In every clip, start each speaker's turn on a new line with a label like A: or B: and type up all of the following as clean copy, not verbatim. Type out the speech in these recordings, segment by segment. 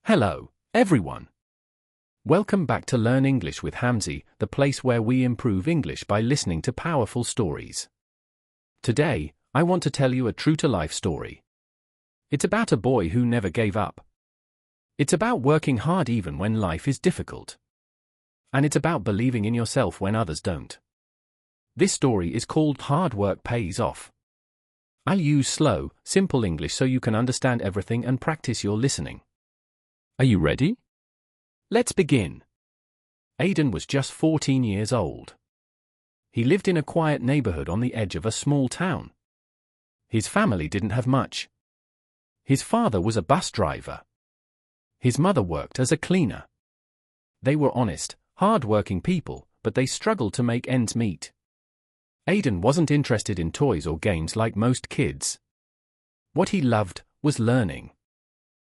A: Hello, everyone. Welcome back to Learn English with Hamzy, the place where we improve English by listening to powerful stories. Today, I want to tell you a true-to-life story. It's about a boy who never gave up. It's about working hard even when life is difficult. And it's about believing in yourself when others don't. This story is called Hard Work Pays Off. I'll use slow, simple English so you can understand everything and practice your listening. Are you ready? Let's begin. Aiden was just 14 years old. He lived in a quiet neighborhood on the edge of a small town. His family didn't have much. His father was a bus driver. His mother worked as a cleaner. They were honest, hard-working people, but they struggled to make ends meet. Aiden wasn't interested in toys or games like most kids. What he loved was learning.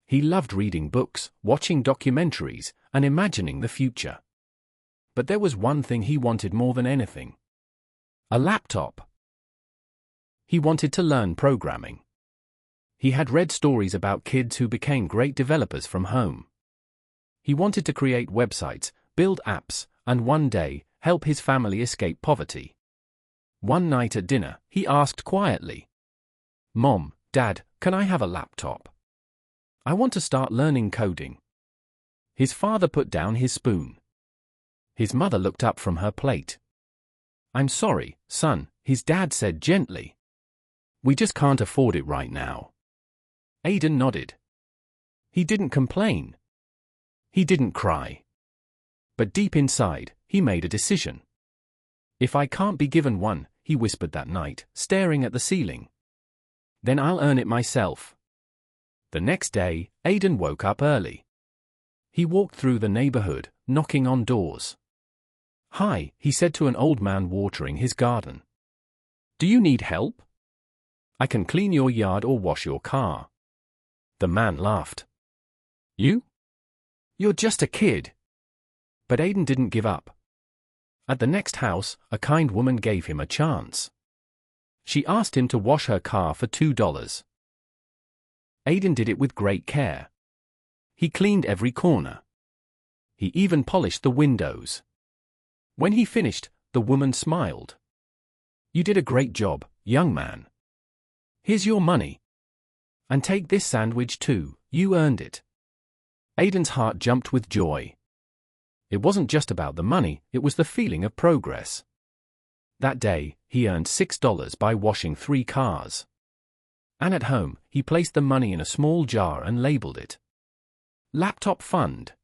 A: He loved reading books, watching documentaries, and imagining the future. But there was one thing he wanted more than anything: a laptop. He wanted to learn programming. He had read stories about kids who became great developers from home. He wanted to create websites, build apps, and one day, help his family escape poverty. One night at dinner, he asked quietly, "Mom, Dad, can I have a laptop? I want to start learning coding." His father put down his spoon. His mother looked up from her plate. "I'm sorry, son," his dad said gently. "We just can't afford it right now." Aiden nodded. He didn't complain. He didn't cry. But deep inside, he made a decision. "If I can't be given one," he whispered that night, staring at the ceiling, "then I'll earn it myself." The next day, Aiden woke up early. He walked through the neighborhood, knocking on doors. "Hi," he said to an old man watering his garden. "Do you need help? I can clean your yard or wash your car." The man laughed. "You? You're just a kid." But Aiden didn't give up. At the next house, a kind woman gave him a chance. She asked him to wash her car for $2. Aiden did it with great care. He cleaned every corner. He even polished the windows. When he finished, the woman smiled. "You did a great job, young man. Here's your money. And take this sandwich too, you earned it." Aiden's heart jumped with joy. It wasn't just about the money, it was the feeling of progress. That day, he earned $6 by washing 3 cars. And at home, he placed the money in a small jar and labeled it Laptop Fund.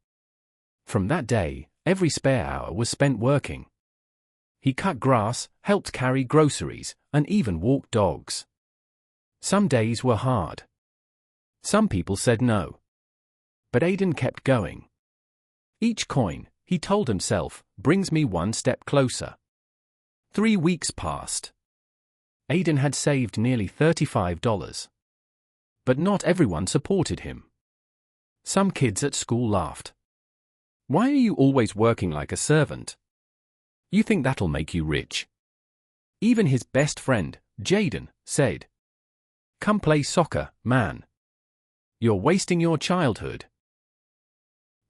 A: From that day, every spare hour was spent working. He cut grass, helped carry groceries, and even walked dogs. Some days were hard. Some people said no. But Aiden kept going. Each coin, he told himself, brings me one step closer. 3 weeks passed. Aiden had saved nearly $35. But not everyone supported him. Some kids at school laughed. "Why are you always working like a servant? You think that'll make you rich?" Even his best friend, Jaden, said, "Come play soccer, man. You're wasting your childhood."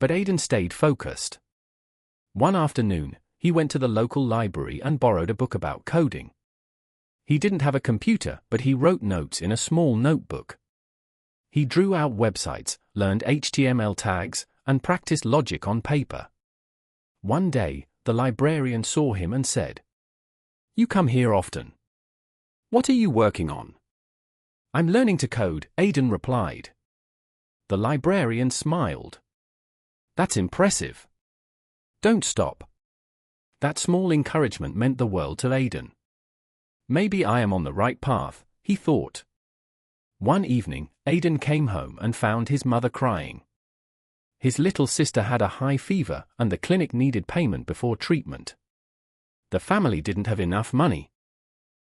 A: But Aiden stayed focused. One afternoon, he went to the local library and borrowed a book about coding. He didn't have a computer, but he wrote notes in a small notebook. He drew out websites, learned HTML tags, and practiced logic on paper. One day, the librarian saw him and said, "You come here often. What are you working on?" "I'm learning to code," Aiden replied. The librarian smiled. "That's impressive. Don't stop." That small encouragement meant the world to Aiden. Maybe I am on the right path, he thought. One evening, Aiden came home and found his mother crying. His little sister had a high fever, and the clinic needed payment before treatment. The family didn't have enough money.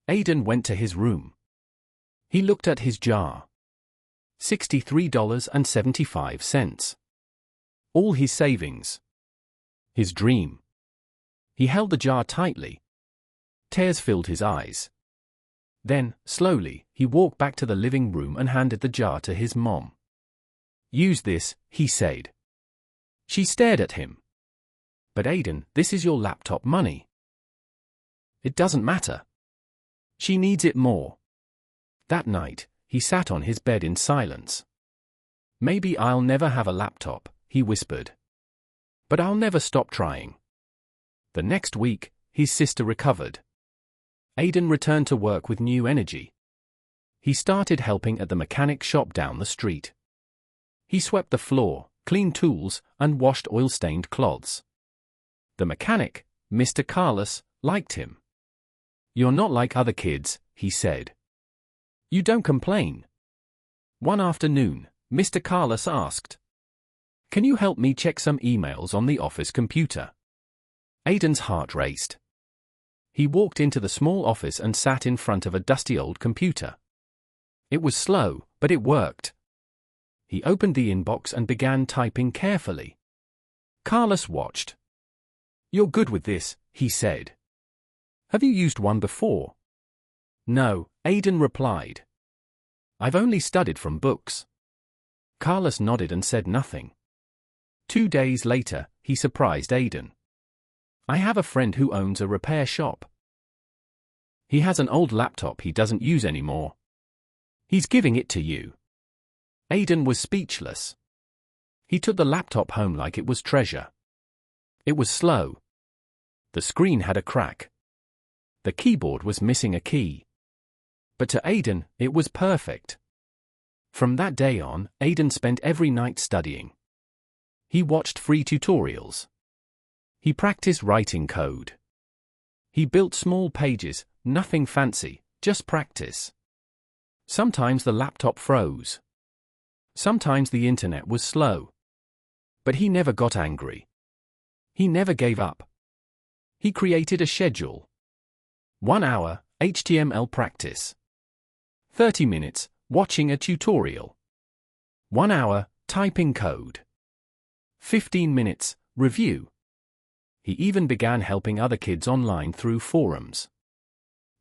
A: Aiden went to his room. He looked at his jar. $63.75. All his savings. His dream. He held the jar tightly. Tears filled his eyes. Then, slowly, he walked back to the living room and handed the jar to his mom. Use this, he said. She stared at him. But Aiden, this is your laptop money. It doesn't matter. She needs it more. That night, he sat on his bed in silence. Maybe I'll never have a laptop, he whispered. But I'll never stop trying. The next week, his sister recovered. Aiden returned to work with new energy. He started helping at the mechanic shop down the street. He swept the floor, cleaned tools, and washed oil-stained cloths. The mechanic, Mr. Carlos, liked him. You're not like other kids, he said. You don't complain. One afternoon, Mr. Carlos asked, "Can you help me check some emails on the office computer?" Aiden's heart raced. He walked into the small office and sat in front of a dusty old computer. It was slow, but it worked. He opened the inbox and began typing carefully. Carlos watched. "You're good with this," he said. "Have you used one before?" "No," Aiden replied. "I've only studied from books." Carlos nodded and said nothing. 2 days later, he surprised Aiden. "I have a friend who owns a repair shop. He has an old laptop he doesn't use anymore. He's giving it to you." Aiden was speechless. He took the laptop home like it was treasure. It was slow. The screen had a crack. The keyboard was missing a key. But to Aiden, it was perfect. From that day on, Aiden spent every night studying. He watched free tutorials. He practiced writing code. He built small pages, nothing fancy, just practice. Sometimes the laptop froze. Sometimes the internet was slow. But he never got angry. He never gave up. He created a schedule. 1 hour, HTML practice. 30 minutes, watching a tutorial. 1 hour, typing code. 15 minutes, review. He even began helping other kids online through forums.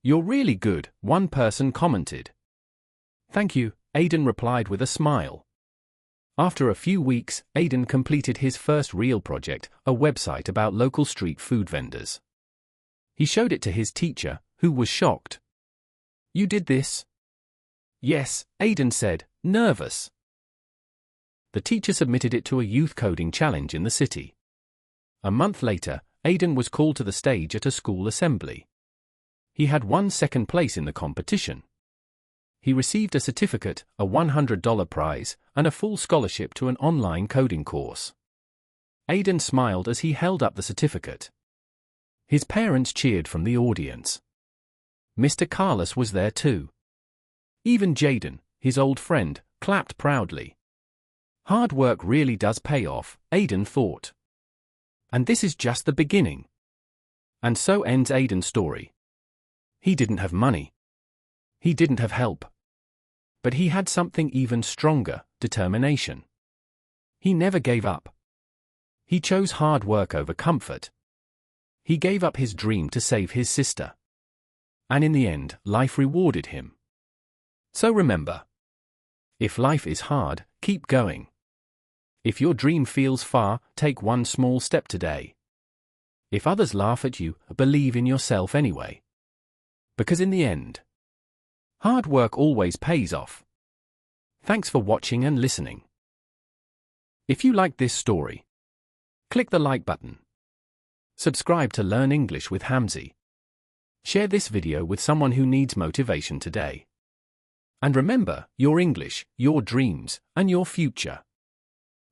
A: "You're really good," one person commented. "Thank you," Aiden replied with a smile. After a few weeks, Aiden completed his first real project, a website about local street food vendors. He showed it to his teacher, who was shocked. "You did this?" "Yes," Aiden said, nervous. The teacher submitted it to a youth coding challenge in the city. A month later, Aiden was called to the stage at a school assembly. He had won second place in the competition. He received a certificate, a $100 prize, and a full scholarship to an online coding course. Aiden smiled as he held up the certificate. His parents cheered from the audience. Mr. Carlos was there too. Even Jaden, his old friend, clapped proudly. Hard work really does pay off, Aiden thought. And this is just the beginning. And so ends Aiden's story. He didn't have money. He didn't have help. But he had something even stronger, determination. He never gave up. He chose hard work over comfort. He gave up his dream to save his sister. And in the end, life rewarded him. So remember, if life is hard, keep going. If your dream feels far, take one small step today. If others laugh at you, believe in yourself anyway. Because in the end, hard work always pays off. Thanks for watching and listening. If you liked this story, click the like button. Subscribe to Learn English with Hamzy. Share this video with someone who needs motivation today. And remember, your English, your dreams, and your future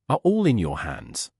A: are all in your hands.